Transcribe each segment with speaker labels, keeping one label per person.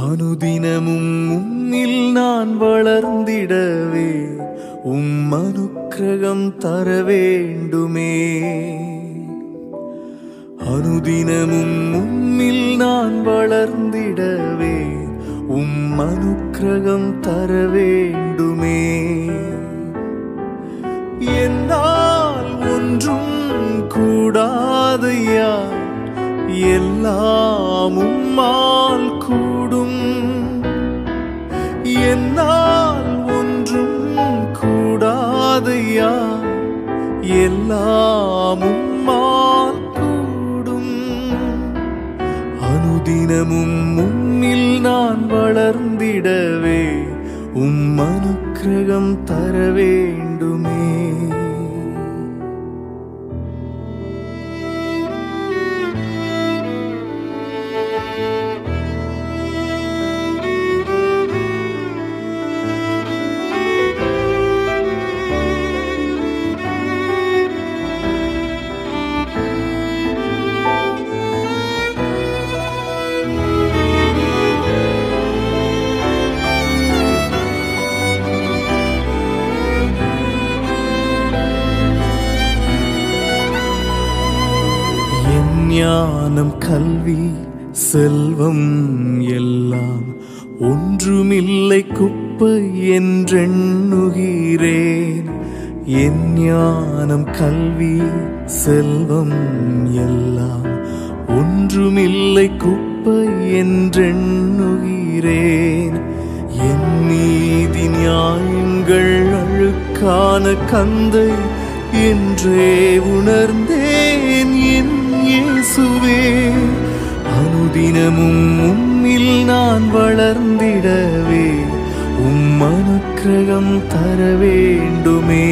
Speaker 1: அனுதினமும் உம்மில் நான் வளர்ந்திடவே அனுக்கிரகம் தர வேண்டுமே. அனுதினமும் உம்மில் நான் வளர்ந்திடவே அனுக்கிரகம் தர வேண்டுமே. என்னால் ஒன்றும் கூடாதையா, எல்லாம் உம்மால் கூடும். என்னால் ஒன்றும் கூடாதையா, எல்லாம் உம்மால் கூடும். அனுதினமும் உம்மில் நான் வளர்ந்திடவே அனுக்கிரகம் தர வேண்டுமே. ஞானம் கல்வி செல்வம் எல்லாம் ஒன்றுமில்லை குப்பை என்றெண்ணுகிறேன். என் ஞானம் கல்வி செல்வம் எல்லாம் ஒன்றுமில்லை குப்பை என்றெண்ணுகிறேன். என் நீதி நியாயங்கள் அழுக்கான கந்தை என்றே உணர்ந்தேன் என் இயேசுவே. அனுதினமும் உம்மில் நான் வளர்ந்திடவே அனுக்கிரகம் தர வேண்டுமே.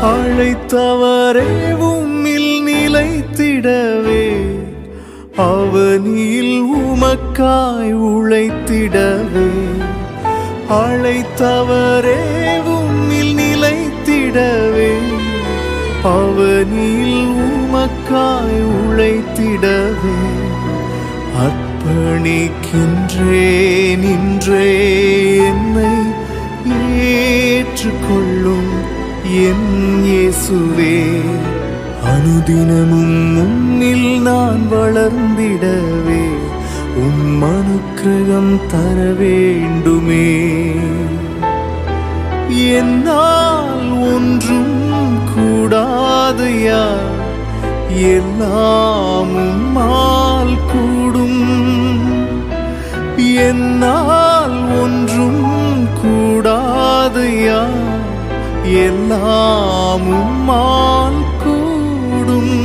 Speaker 1: அழைத்தவரே உம்மில் நிலைத்திடவே அவனில் உமக்காய் உழைத்திடவே. அழைத்தவரே உம்மில் நிலைத்திடவே அவனில் உமக்காய் உழைத்திடவே. அர்ப்பணிக்கின்றேன் இன்றே என்னை ஏற்றுக்கொள்ளும் என் இயேசுவே. அனுதினமும் உம்மில் நான் வளர்ந்திடவே அனுக்கிரகம் தர வேண்டுமே. என்னால் ஒன்றும் கூடாதையா, எல்லாம் உம்மால் கூடும். என்னால் ஒன்றும் கூடாதையா, எல்லாம் உம்மால் கூடும்.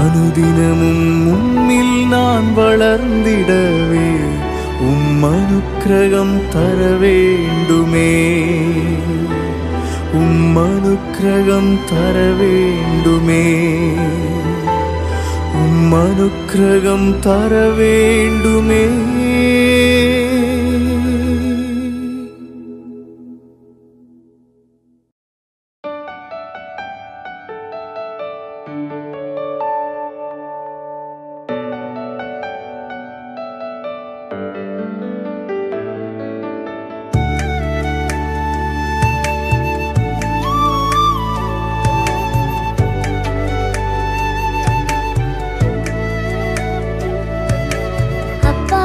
Speaker 1: அனுதினமும் உம்மில் நான் வளர்ந்திடவே அனுக்கிரகம் தர வேண்டுமே. அனுக்கிரகம் தர வேண்டுமே. அனுக்கிரகம் தர வேண்டுமே.
Speaker 2: அப்பா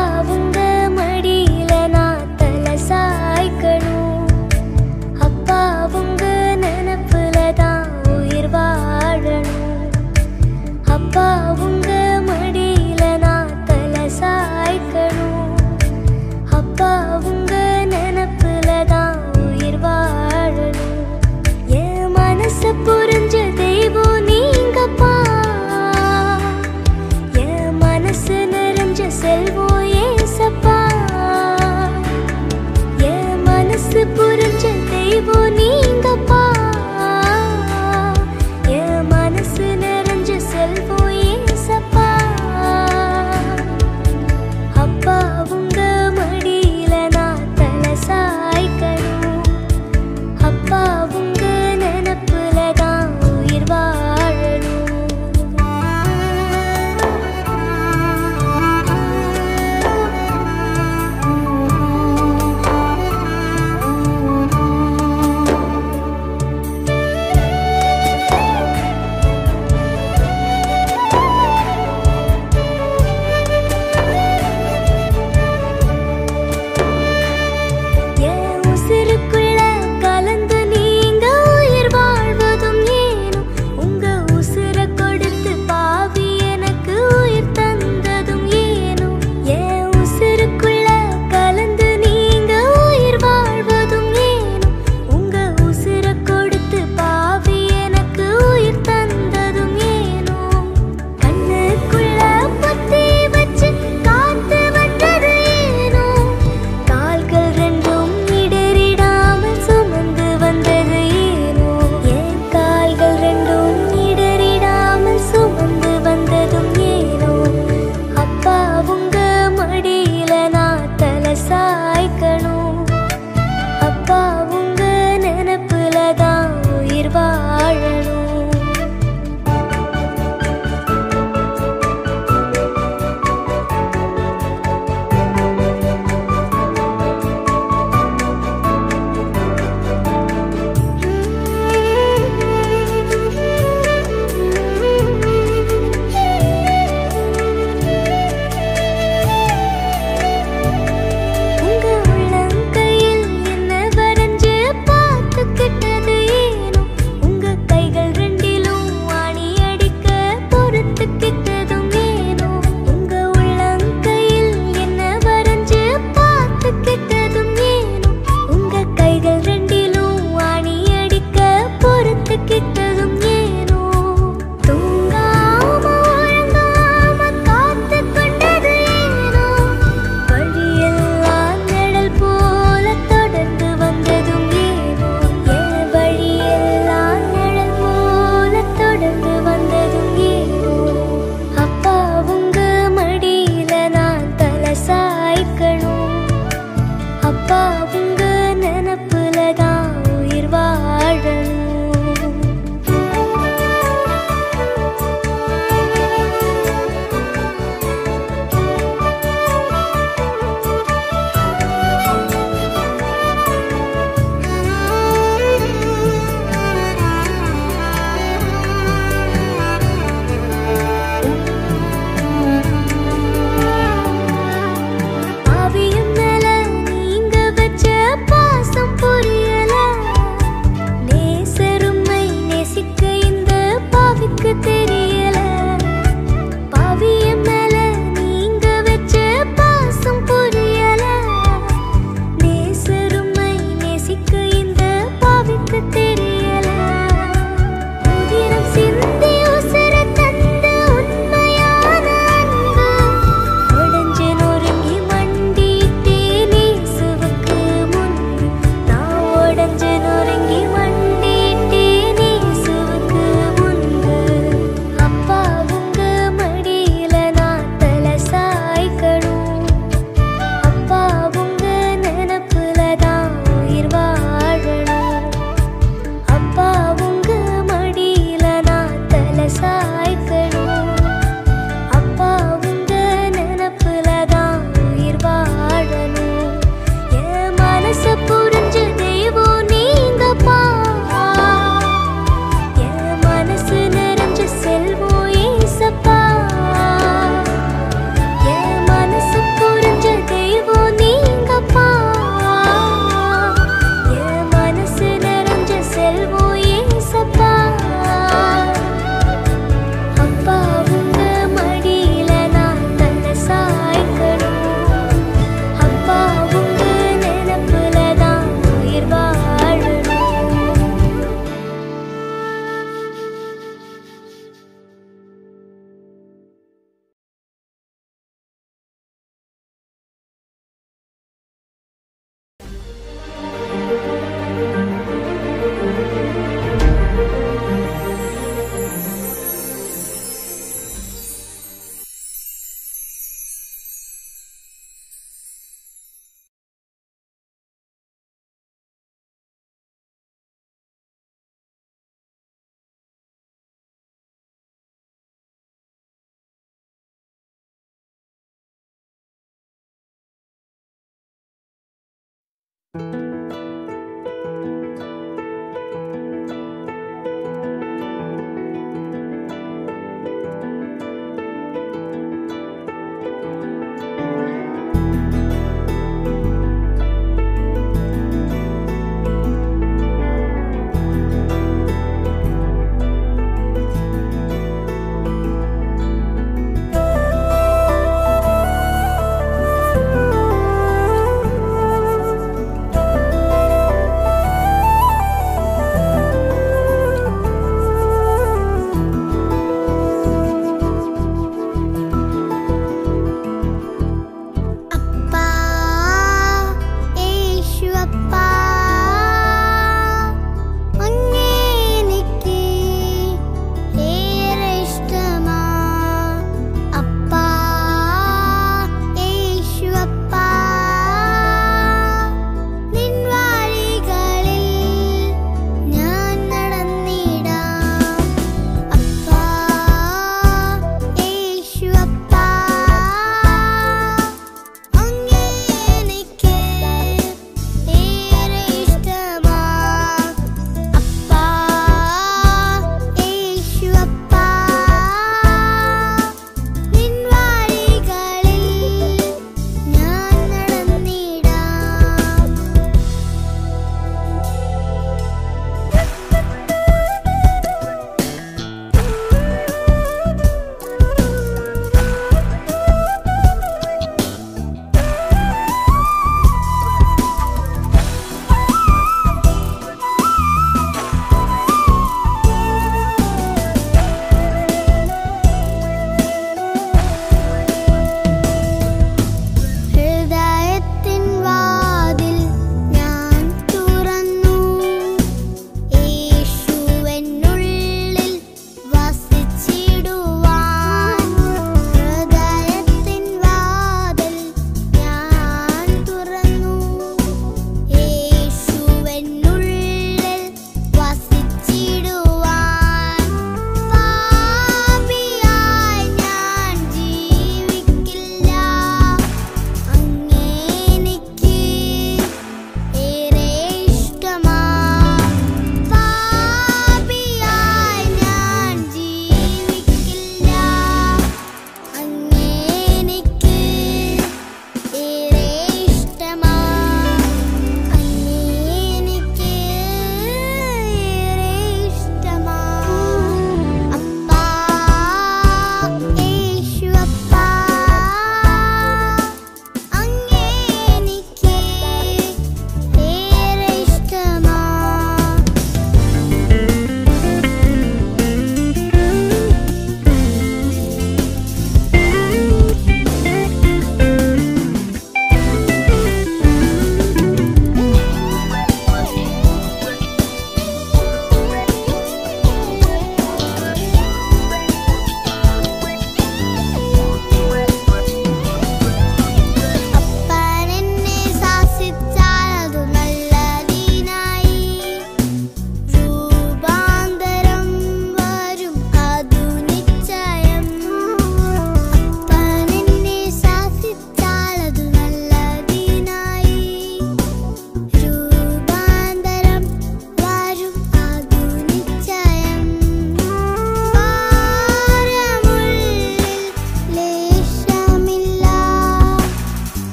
Speaker 2: அப்பா உங்க நினப்புலதான் உயிர் வாழணும். ஆவியும் மேல நீங்க வச்ச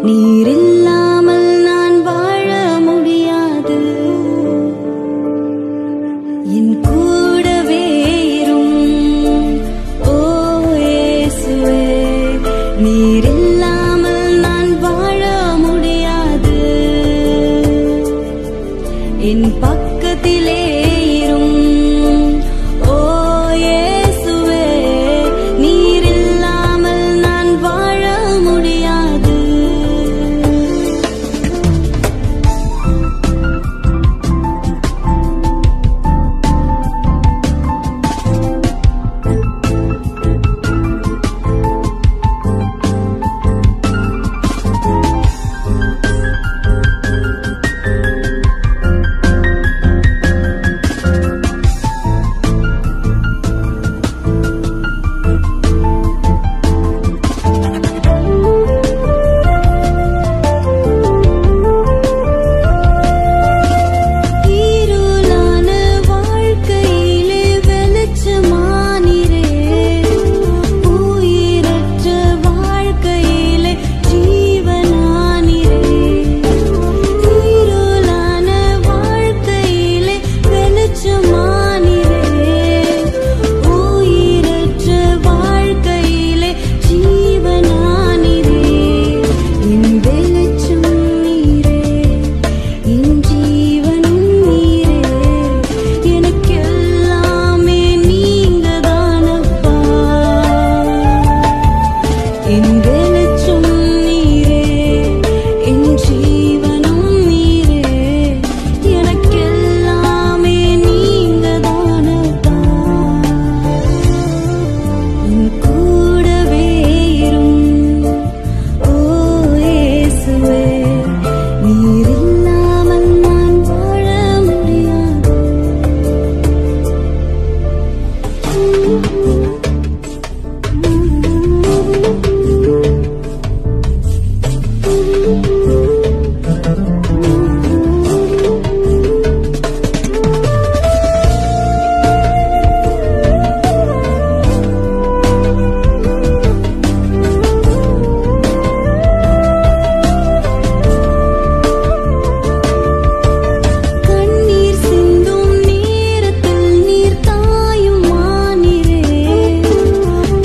Speaker 3: நீர் இல்லாமல் நான் வாழ முடியாது. என் கூடவே இரும் ஓ இயேசுவே. நீர் இல்லாமல் நான் வாழ முடியாது. என் பக்கத்திலே இரும் ஓ இயேசுவே. நீர் இல்லாமல் நான் வாழ முடியாது.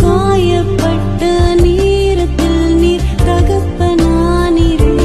Speaker 3: காயப்பட்ட நேரத்தில் நீர் தகப்பனானீரே.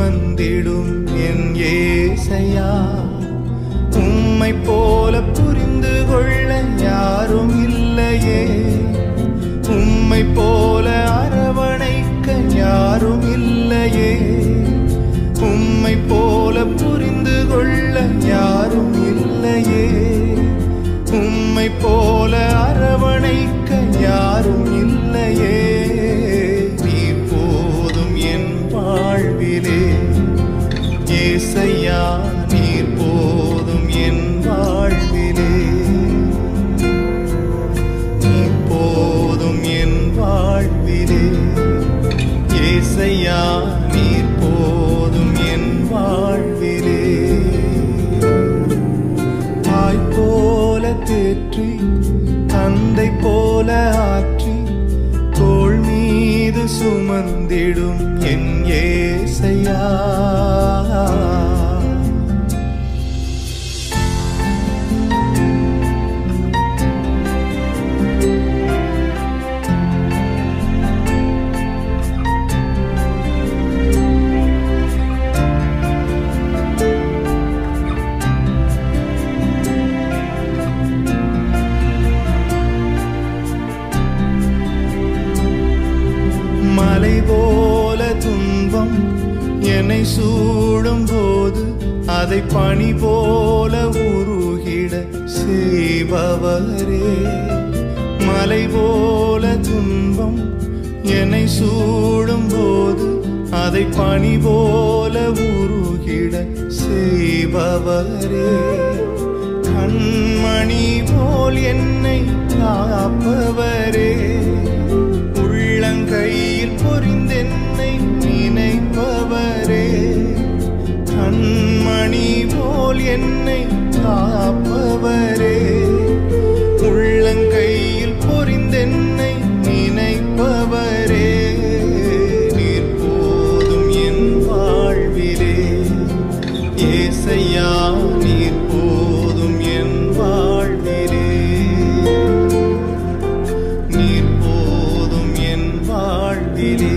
Speaker 1: சுமந்திடும் என் ஏசையா. உம்மை போல புரிந்து கொள்ள யாரும் இல்லையே, உம்மை போல அரவணைக்க யாரும் இல்லையே, உம்மை போல புரிந்து கொள்ள யாரும் இல்லையே, உம்மை போல அரவணைக்க யாரும் இல்லையே. நீர் போதும் என் வாழ்விலே ஏசையா, நீர் போதும் என் வாழ்விலே, நீர் போதும் என் வாழ்விலே ஏசையா, நீர் போதும் என் வாழ்விலே. தாய் போல தேற்றி தந்தை போல ஆற்றி தோள் மீது சுமந்திடும் என் ஏசையா. மலை போல துன்பம் என்னை சூடும் போது அதை பனி போல உருகிட செய்பவரே. மலை போல துன்பம் என்னை சூடும் போது அதை பனி போல உருகிட செய்பவரே. கண்மணி போல் என்னை காப்பவரே, உள்ளங்கையில் பொறிந்தென்னை நினைப்பவரே. கண்மணி போல் என்னை காப்பவரே, உள்ளங்கையில் பொறிந்தென்னை நினைப்பவரே. நீர் போதும் என் வாழ்விலே ஏசையா, நீர் போதும் என் வாழ்விலே, நீர் போதும் என் வாழ்விலே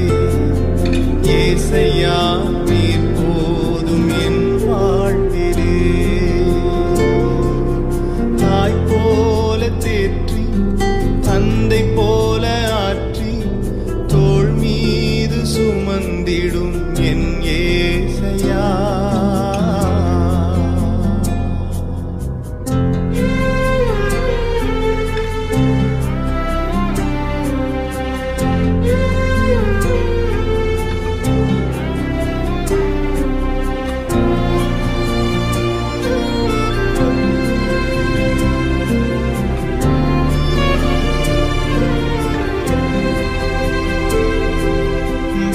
Speaker 1: ஏசையா, நீர் போதும் என் வாழ்விலே. தாய் போல தேற்றி தந்தை போல ஆற்றி தோள் மீது சுமந்திடும் என் ஏசையா.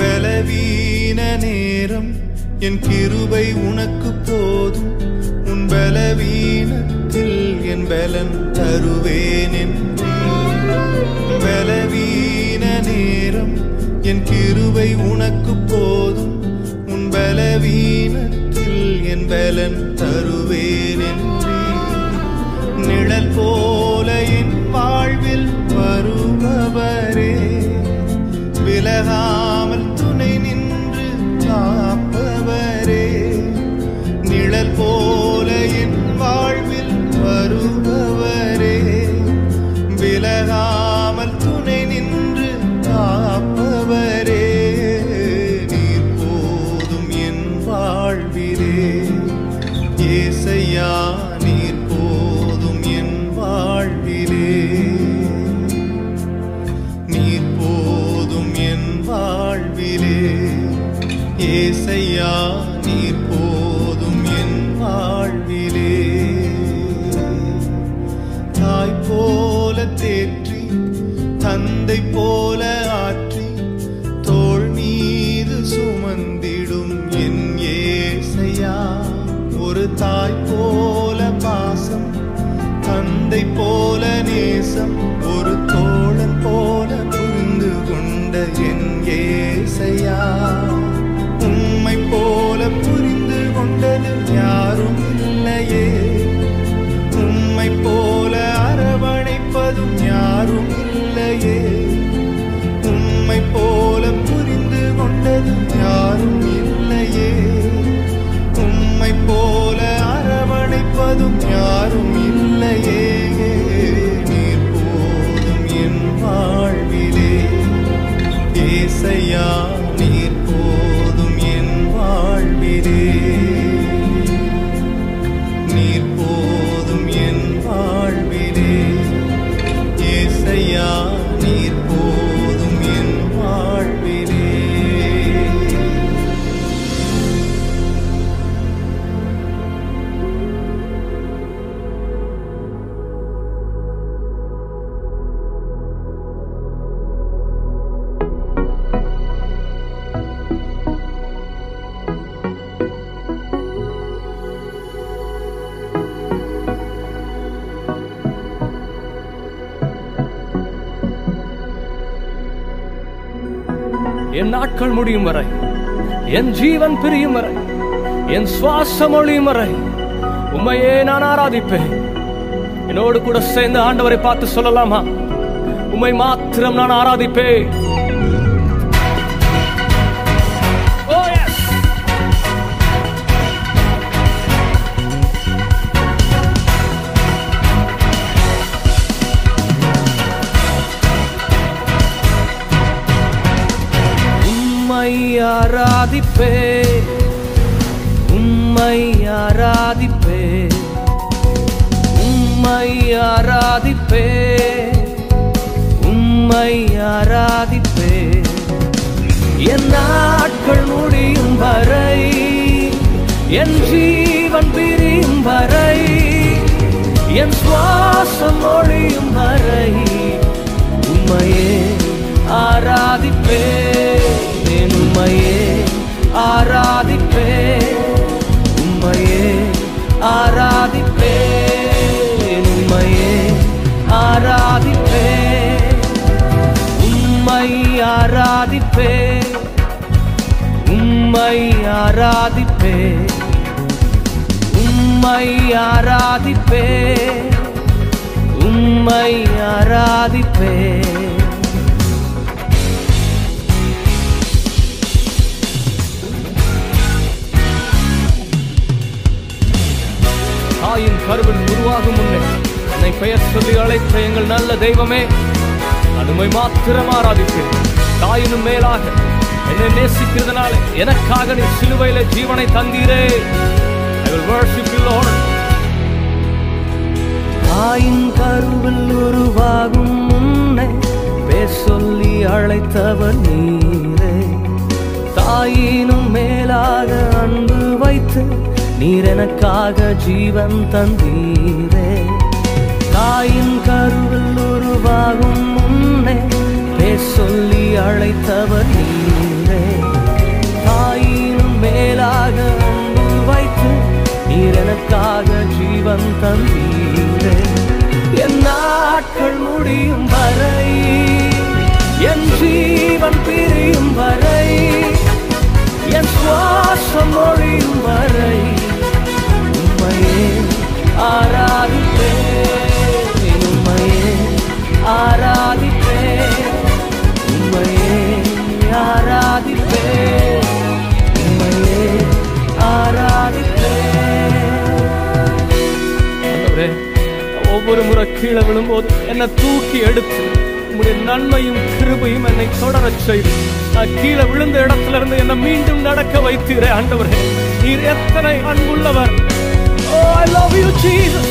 Speaker 1: பலவீன நேரம் என் கிருபை உனக்கு போதும், உன் பலவீனத்தில் என் பலன் தருவேன் என்றீர். பலவீன நேரம் என் கிருபை உனக்கு போதும், உன் பலவீனத்தில் என் பலன் தருவேன் என்றீர். நிழல் போல என் வாழ்வில் வருபவரே, விலகாமல் துணை நின்று காப்பவரே. நிழல் போல என் வாழ்வில் வருபவரே, விலகாமல் துணை நின்று காப்பவரே. நீர் போதும் என் வாழ்விலே ஏசையா, நீர் போதும் என் வாழ்விலே, நீர் போதும் என் வாழ்விலே ஏசையா, நீர் போதும் என் வாழ்விலே. தாய் போல தேற்றி தந்தை போல ஆற்றி தோள் மீது சுமந்திடும் என் ஏசையா. ஒரு தாய் போல பாசம், தந்தை போல நேசம், ஒரு தோழன் போல புரிந்து கொண்ட என் ஏசையா. உம்மை போல புரிந்து கொண்டது யாரும் இல்லையே, உம்மை போல அரவணைப்பதும் யாரும் இல்லையே, உம்மை போல புரிந்து கொண்டது யாரும் இல்லையே.
Speaker 4: என் நாட்கள் முடியும் வரை, என் ஜீவன் பிரியும் வரை, என் சுவாசம் ஒழியும் வரை உம்மையே நான் ஆராதிப்பேன். என்னோடு கூட சேர்ந்து ஆண்டவரை பார்த்து சொல்லலாமா? உம்மை மாத்திரம் நான் ஆராதிப்பேன். ஆராதிப்பே, உம்மை ஆராதிப்பே, உம்மை ஆராதிப்பே, உம்மை ஆராதிப்பே. என் நாட்கள் முடியும் வரை, என் ஜீவன் பிரியும் வரை, என் சுவாசம் ஒழியும் வரை உம்மையே ஆராதிப்பே, உம்மையே ஆராதிப்பே, உம்மையே ஆராதிப்பே, உம்மையே ஆராதிப்பே, உம்மை ஆராதிப்பே, உம்மை ஆராதிப்பே, உம்மை ஆராதிப்பே, உம்மை ஆராதிப்பே. தாயின் கருவில் உருவாகும் முன்னே என்னை பெயர் சொல்லி அழைத்த எங்கள் நல்ல தெய்வமே, நான் உம்மை மாத்திரம் ஆராதிப்பேன். தாயினும் மேலாக என்னை நேசிக்கிறதுனால எனக்காக நீ சிலுவையில ஜீவனை தந்தீரே. I will worship you, Lord. தாயின் கருவில் உருவாகும் முன்னே பேர் சொல்லி அழைத்தவர் நீரே. தாயினும் மேலாக அன்பு வைத்து நீர் எனக்காக ஜீவன் தந்தீரே. தாயின் கருவில் உருவாகும் முன்னே பேர் சொல்லி அழைத்தவர் நீரே. தாயினும் மேலாக அன்பு வைத்து நீர் எனக்காக ஜீவன் தந்தீரே. என் நாட்கள் முடியும் வரை, என் ஜீவன் பிரியும் வரை, என் சுவாசம் ஒழியும் வரை உம்மையே ஆராதிப்பே, உம்மையே ஆராதிப்பே, உம்மையே ஆராதிப்பே, உம்மையே ஆராதிப்பே. ஒவ்வொரு முறை கீழே விழும்போது என்னை தூக்கி எடுத்து உம்முடைய நன்மையும் கிருபையும் என்னை தொடரச் செய்து நான் கீழே விழுந்த இடத்துல இருந்து என்னை மீண்டும் நடக்க வைத்தீரே. ஆண்டவரே, நீர் எத்தனை அன்புள்ளவர். Oh, I love you, Jesus.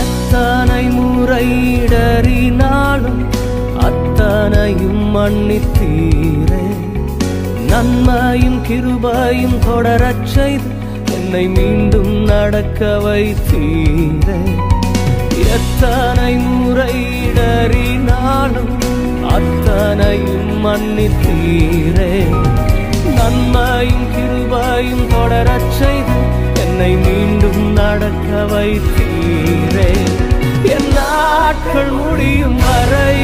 Speaker 4: எத்தனை முறை இடறினாலும் அத்தனையும் மன்னித்தீரே. நன்மையும் கிருபையும் தொடரச் செய்து என்னை மீண்டும் நடக்க வைத்தீரே. எத்தனை முறை இடறினாலும் அத்தனையும் மன்னித்தீரே. நன்மையும் கிருபையும் தொடரச் செய்து என்னை மீண்டும் நடக்க வைத்தீரே. என் நாட்கள் முடியும் வரை,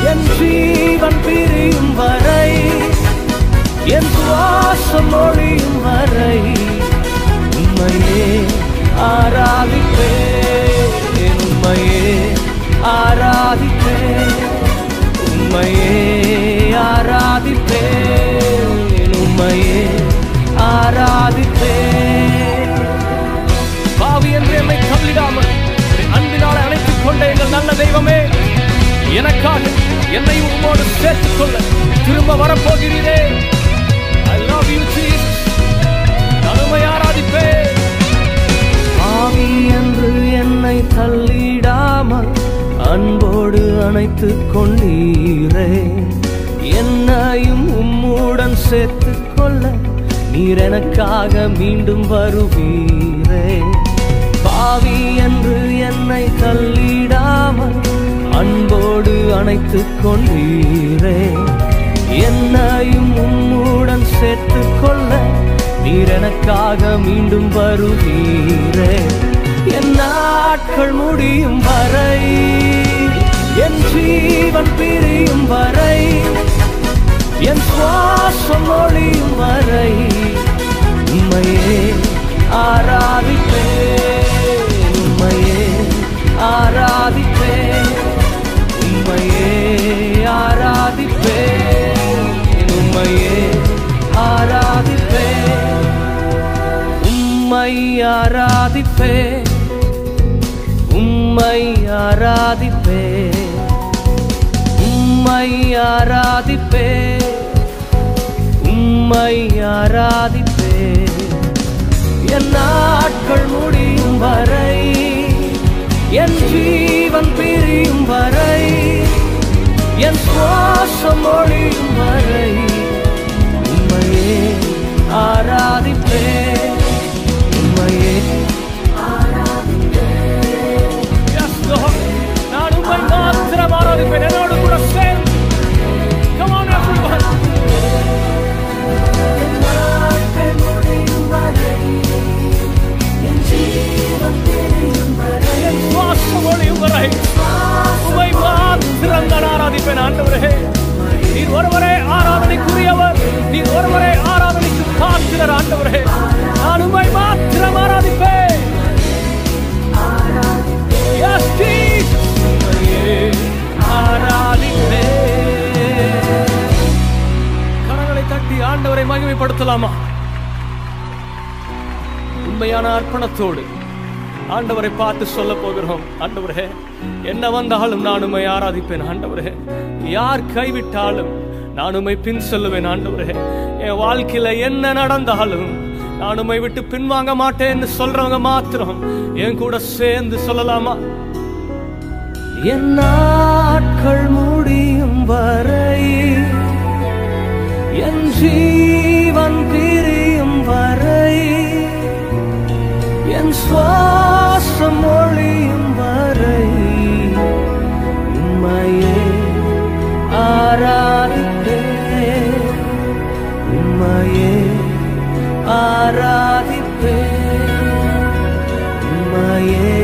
Speaker 4: என் ஜீவன் பிரியும் வரை, என் சுவாசம் ஒழியும் வரை உம்மையே ஆராதிப்பே, உம்மையே ஆராதிப்பே, உம்மையே ஆராதிப்பே, உம்மையே ஆராதிப்பே. பாவி என்று என்னை தள்ளிடாமல் அன்பினால் அழைத்துக் கொண்ட எங்கள் நல்ல தெய்வமே, எனக்காக என்னை உம்மோடு சேர்த்துக் கொள்ள திரும்ப வரப்போகிறீரே. I love you, Jesus. நான் உம்மை ஆராதிப்பேன். பாவி என்று என்னை தள்ளிடாமல் அன்போடு அணைத்துக் கொண்டீரே. என்னையும் உம்முடன் சேர்த்துக் கொள்ள நீர் எனக்காக மீண்டும் வருவீரே. பாவி என்று என்னை தள்ளிடாமல் அன்போடு அணைத்துக் கொண்டீரே. என்னையும் உம்முடன் சேர்த்துக் கொள்ள நீர் எனக்காக மீண்டும் வருவீரே. என் நாட்கள் முடியும் வரை, என் ஜீவன் பிரியும் வரை, என் சுவாசம் ஒழியும் வரை உம்மையே ஆராதிப்பேன், உம்மையே ஆராதிப்பேன், உம்மையே ஆராதிப்பேன், உம்மையே ஆராதிப்பேன், உம்மை ஆராதிப்பேன், உம்மை ஆராதிப்பேன், உம்மை ஆராதிப்பேன், உம்மை ஆராதிப்பேன். என் நாட்கள் முடியும் வரை, என் ஜீவன் பிரியும் வரை, என் சுவாசம் ஒழியும் வரை உம்மையே ஆராதிப்பேன், உம்மையே ஆராதிப்பேன். Yes, Lord. நான் உம்மை மாத்திரம் ஆராதிப்பேன். என்னோடு கூட சேர்ந்து Come on everyone. என் சுவாசம் ஒழியும் வரை உம்மை மாத்திரம் நான் ஆராதிப்பேன். ஆண்டவரே, நீர் ஒருவரே ஆராதனைக்குரியவர், நீர் ஒருவரே ஆராதனைக்கு பாத்திரர். ஆண்டவரே, நான் உம்மை மாத்திரம் ஆராதிப்பேன். Yes, Jesus. உம்மையே ஆராதிப்பேன். கரங்களை தட்டி ஆண்டவரை மகிமைப்படுத்தலாமா? உண்மையான அர்ப்பணத்தோடு ஆண்டவரை பார்த்து சொல்ல போகிறோம். ஆண்டவரே, என்ன வந்தாலும் நான் உம்மை ஆராதிப்பேன். ஆண்டவரே, யார் கைவிட்டாலும் நான் உம்மை பின் செல்லுவேன். ஆண்டவரே, என் வாழ்க்கையில என்ன நடந்தாலும் நான் உம்மை விட்டு பின்வாங்க மாட்டேன்னு சொல்றவங்க மாத்திரம் என் கூட சேர்ந்து சொல்லலாமா? என் நாட்கள் முடியும் வரை, என் ஜீவன் பிரியும் வரை, என் சுவாசம் ஒழியும் வரை உம்மையே ஆராதிப்பேன், உம்மையே ஆராதிப்பேன், உம்மையே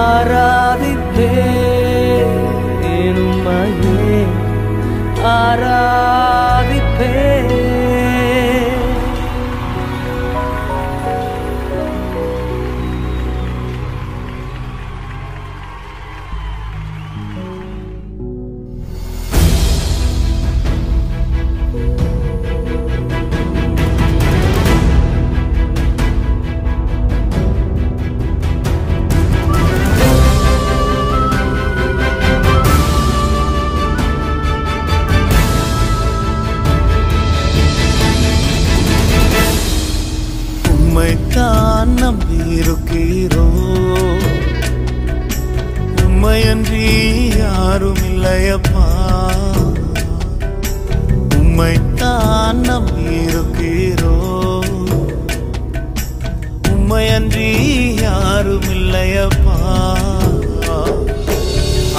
Speaker 4: ஆராதிப்பேன், உம்மையே ஆராதிப்பேன்.
Speaker 1: உம்மைத்தான் நம்பியிருக்கிறோம், உம்மையன்றி யாரும் இல்லையப்பா. உம்மைத்தான் நம்பியிருக்கிறோம், உம்மையன்றி யாரும் இல்லையப்பா.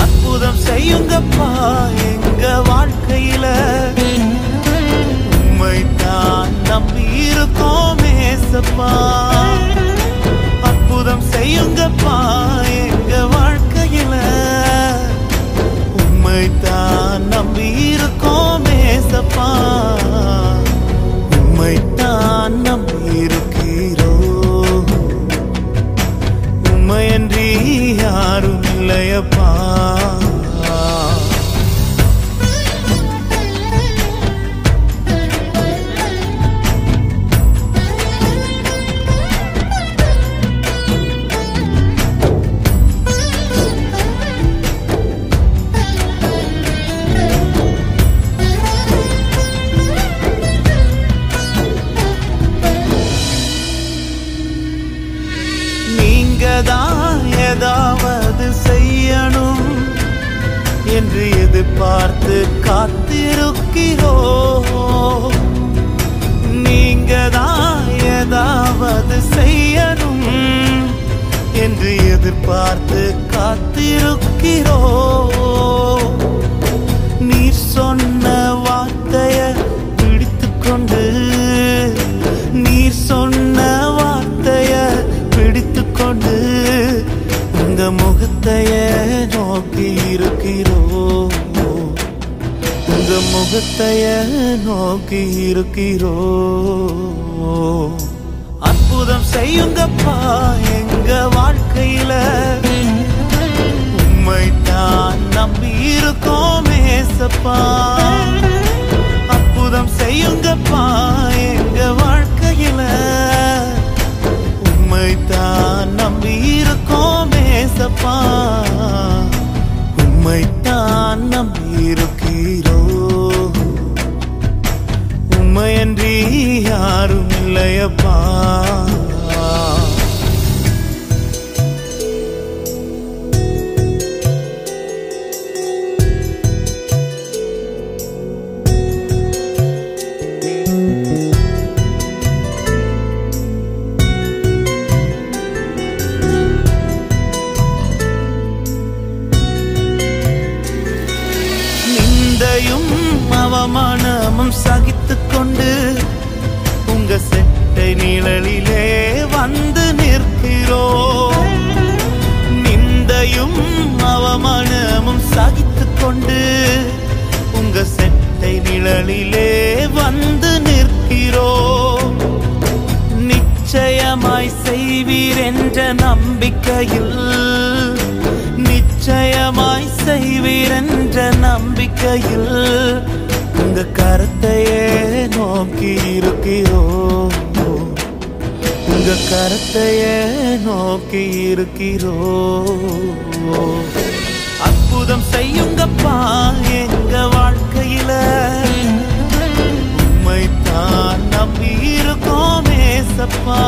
Speaker 1: அற்புதம் செய்யுங்கப்பா எங்க வாழ்க்கையில, உம்மைத்தான் நம்பியிருக்கோம் ஏசப்பா. அற்புதம் செய்யுங்கப்பா எங்க வாழ்க்கையில, உம்மைத்தான் நம்பியிருக்கோம் ஏசப்பா. உம்மைத்தான் நம்பியிருக்கிறோம், உம்மையன்றி யாரும் இல்லையப்பா. ஏதாவது செய்யணும் என்று எதிர்பார்த்து காத்திருக்கிறோம். நீங்க தான் ஏதாவது செய்யணும் என்று எதிர்பார்த்து காத்திருக்கிறோம். நீர் சொன்ன வாக்கு முகத்தைய நோக்கி இருக்கிறோம், உங்க முகத்தைய நோக்கி இருக்கிறோம். அற்புதம் செய்யுங்கப்பா எங்க வாழ்க்கையில, உம்மைத்தான் நம்பி இருக்கோம் ஏசப்பா. அற்புதம் செய்யுங்கப்பா எங்க வாழ்க்கையில, உம்மைத்தான் நம்பி இருக்கோம் ஏசப்பா. உம்மைத்தான் நம்பி இருக்கிறோம், உம்மையன்றி யாரும் இல்லையப்பா. நிந்தையும் அவமானமும் சகித்துக் கொண்டு உங்க செட்டை நிழலிலே வந்து நிற்கிறோம். நிந்தையும் அவமானமும் சகித்துக் கொண்டு உங்க செட்டை நிழலிலே வந்து நிற்கிறோம். நிச்சயமாய் செய்வீர் என்ற நம்பிக்கையில், நிச்சயமாய் செய்வீர் என்ற நம்பிக்கையில் உங்க கரத்தையே நோக்கி இருக்கிறோம், உங்க கரத்தையே நோக்கி இருக்கிறோம். அற்புதம் செய்யுங்கப்பா எங்க வாழ்க்கையில, உம்மைத்தான் நம்பி இருக்கோம் ஏசப்பா.